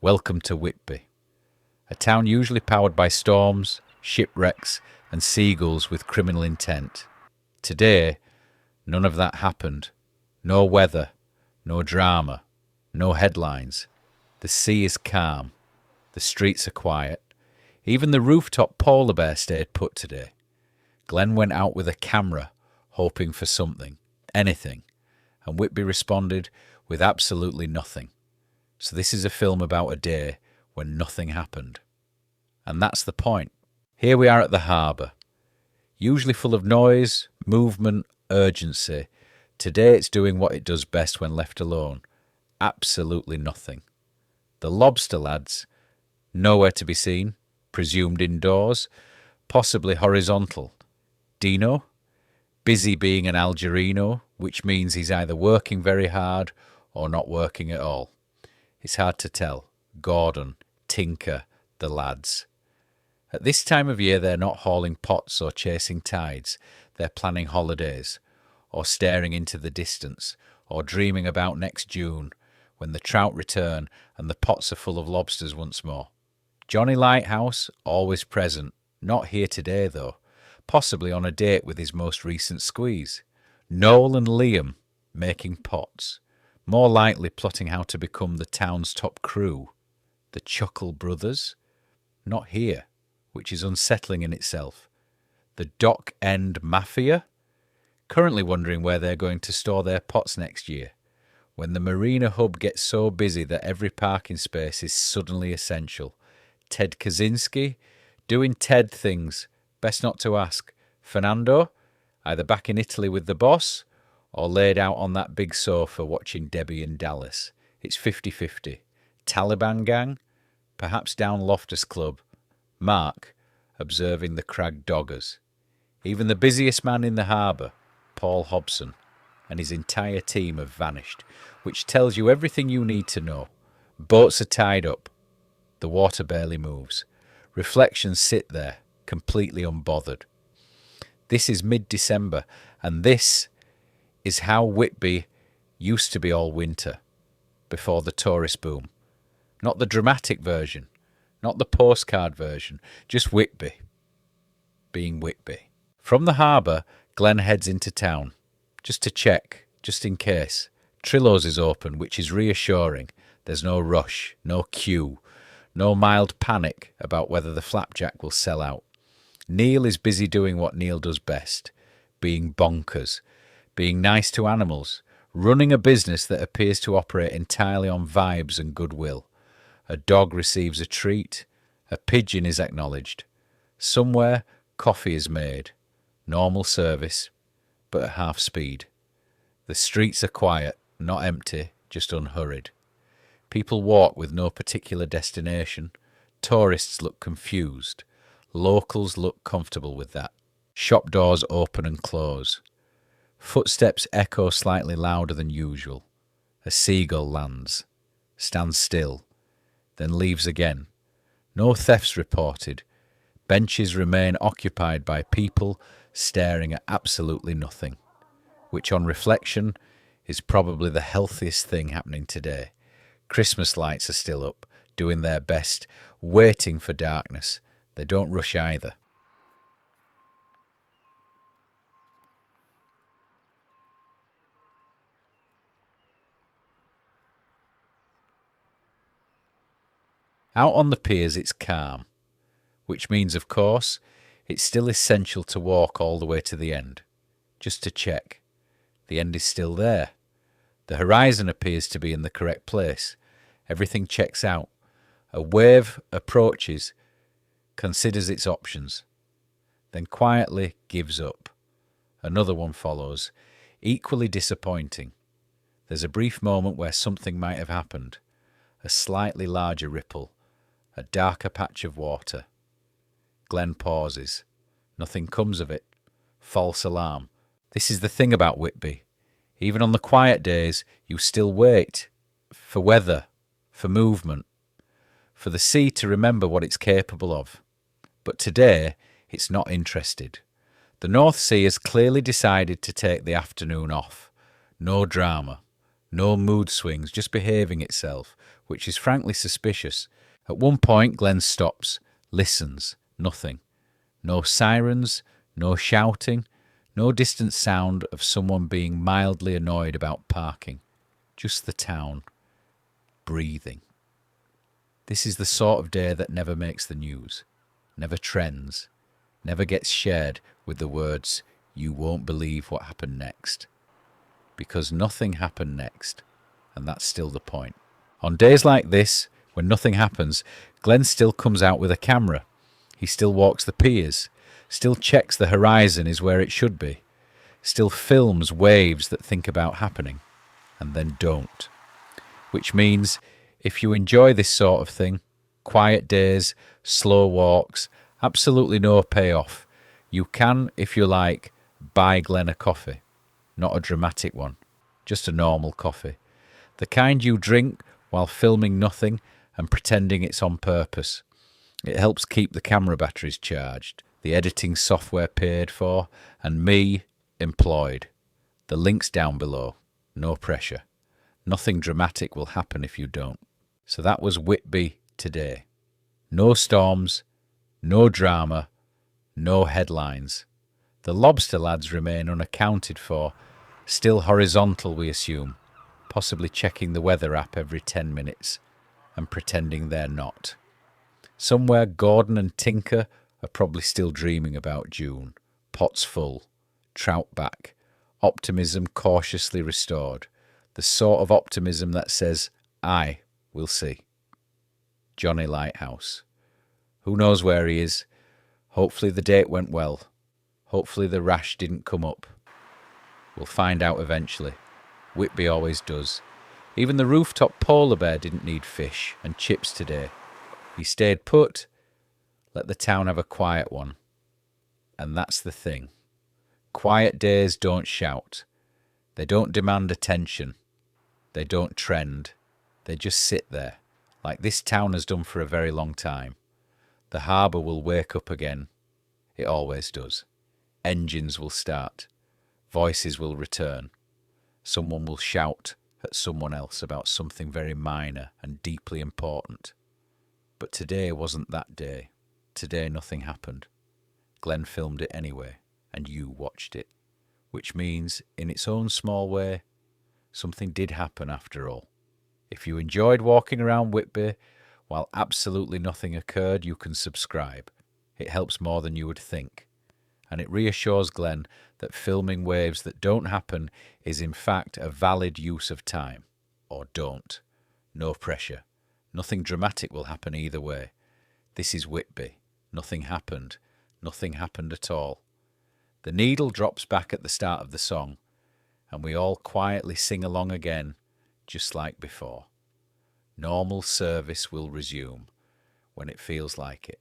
Welcome to Whitby, a town usually powered by storms, shipwrecks and seagulls with criminal intent. Today, none of that happened. No weather, no drama, no headlines. The sea is calm, the streets are quiet. Even the rooftop polar bear stayed put today. Glenn went out with a camera, hoping for something, anything, and Whitby responded with absolutely nothing. So this is a film about a day when nothing happened. And that's the point. Here we are at the Harbour, usually full of noise, movement, urgency. Today it's doing what it does best when left alone. Absolutely nothing. The Lobster Lads, nowhere to be seen, presumed indoors, possibly horizontal. Dino, busy being an Algerino, which means he's either working very hard or not working at all. It's hard to tell. Gordon, Tinker, the lads. At this time of year they're not hauling pots or chasing tides. They're planning holidays, or staring into the distance, or dreaming about next June, when the trout return and the pots are full of lobsters once more. Johnny Lighthouse, always present, not here today though, possibly on a date with his most recent squeeze. Noel and Liam, making pots, more likely plotting how to become the town's top crew. The Chuckle brothers, not here, which is unsettling in itself. The Dock End Mafia, currently wondering where they're going to store their pots next year, when the marina hub gets so busy that every parking space is suddenly essential. Ted Kaczynski, doing Ted things, best not to ask. Fernando, either back in Italy with the boss, or laid out on that big sofa watching Debbie and Dallas. It's 50-50. Taliban gang, perhaps down Loftus Club. Mark, observing the crag doggers. Even the busiest man in the harbour, Paul Hobson, and his entire team have vanished, which tells you everything you need to know. Boats are tied up. The water barely moves. Reflections sit there, completely unbothered. This is mid-December, and this is how Whitby used to be all winter, before the tourist boom. Not the dramatic version, not the postcard version, just Whitby, being Whitby. From the harbour, Glenn heads into town, just to check, just in case. Trillo's is open, which is reassuring. There's no rush, no queue, no mild panic about whether the flapjack will sell out. Neil is busy doing what Neil does best, being bonkers, being nice to animals, running a business that appears to operate entirely on vibes and goodwill. A dog receives a treat, a pigeon is acknowledged. Somewhere, coffee is made. Normal service, but at half speed. The streets are quiet, not empty, just unhurried. People walk with no particular destination. Tourists look confused. Locals look comfortable with that. Shop doors open and close. Footsteps echo slightly louder than usual. A seagull lands, stands still, then leaves again. No thefts reported. Benches remain occupied by people staring at absolutely nothing, which on reflection is probably the healthiest thing happening today. Christmas lights are still up, doing their best, waiting for darkness. They don't rush either. Out on the piers it's calm, which means, of course, it's still essential to walk all the way to the end, just to check. The end is still there. The horizon appears to be in the correct place. Everything checks out. A wave approaches, considers its options, then quietly gives up. Another one follows, equally disappointing. There's a brief moment where something might have happened. A slightly larger ripple, a darker patch of water. Glenn pauses. Nothing comes of it. False alarm. This is the thing about Whitby. Even on the quiet days, you still wait. For weather, for movement, for the sea to remember what it's capable of. But today, it's not interested. The North Sea has clearly decided to take the afternoon off. No drama, no mood swings, just behaving itself, which is frankly suspicious. At one point, Glenn stops, listens, nothing. No sirens, no shouting, no distant sound of someone being mildly annoyed about parking. Just the town, breathing. This is the sort of day that never makes the news, never trends, never gets shared with the words, "You won't believe what happened next." Because nothing happened next, and that's still the point. On days like this, when nothing happens, Glenn still comes out with a camera. He still walks the piers, still checks the horizon is where it should be, still films waves that think about happening, and then don't. Which means, if you enjoy this sort of thing, quiet days, slow walks, absolutely no payoff, you can, if you like, buy Glenn a coffee. Not a dramatic one, just a normal coffee. The kind you drink while filming nothing and pretending it's on purpose. It helps keep the camera batteries charged, the editing software paid for, and me employed. The link's down below. No pressure. Nothing dramatic will happen if you don't. So that was Whitby today. No storms, no drama, no headlines. The Lobster Lads remain unaccounted for, still horizontal we assume, possibly checking the weather app every 10 minutes and pretending they're not. Somewhere Gordon and Tinker are probably still dreaming about June, pots full, trout back, optimism cautiously restored, the sort of optimism that says, "Aye, we'll see." Johnny Lighthouse. Who knows where he is? Hopefully the date went well. Hopefully the rash didn't come up. We'll find out eventually. Whitby always does. Even the rooftop polar bear didn't need fish and chips today. He stayed put. Let the town have a quiet one. And that's the thing. Quiet days don't shout. They don't demand attention. They don't trend. They just sit there, like this town has done for a very long time. The harbour will wake up again. It always does. Engines will start. Voices will return. Someone will shout at someone else about something very minor and deeply important. But today wasn't that day. Today nothing happened. Glenn filmed it anyway, and you watched it. Which means, in its own small way, something did happen after all. If you enjoyed walking around Whitby while absolutely nothing occurred, you can subscribe. It helps more than you would think. And it reassures Glenn that filming waves that don't happen is in fact a valid use of time. Or don't. No pressure. Nothing dramatic will happen either way. This is Whitby. Nothing happened. Nothing happened at all. The needle drops back at the start of the song, and we all quietly sing along again, just like before. Normal service will resume when it feels like it.